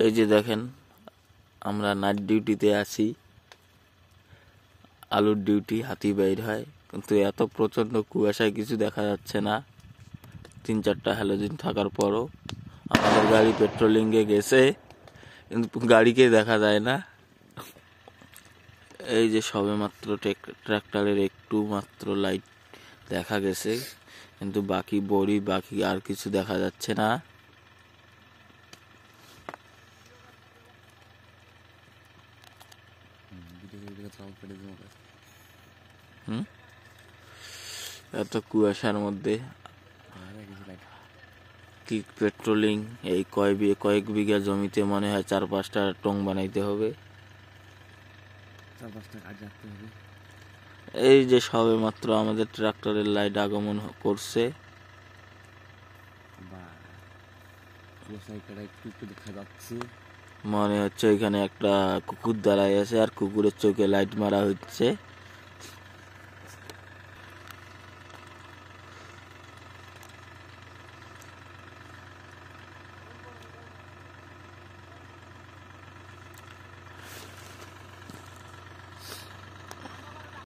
এই যে দেখেন আমরা নাইট ডিউটিতে আছি, আলুর ডিউটি, হাতি বের হয়, কিন্তু এত প্রচন্ড কুয়াশায় কিছু দেখা যাচ্ছে না। 3-4টা হ্যালোজিন থাকার পরও আমাদের গাড়ি পেট্রোলিংয়ে গেছে, কিন্তু গাড়িকে দেখা যায় না। এই যে সবে মাত্র ট্রাক্টরের একটু মাত্র লাইট দেখা গেছে, কিন্তু বাকি আর কিছু দেখা যাচ্ছে না। এত কুয়াশার মধ্যে কি পেট্রোলিং? এই কয়েক বিঘা জমিতে মনে হয় 4-5টা টং বানাইতে হবে। এই যে সবে মাত্র আমাদের ট্রাক্টরের লাইট আগমন করছে। মনে হচ্ছে এখানে একটা কুকুর দাঁড়ায় আছে, আর কুকুরের চোখে লাইট মারা হচ্ছে।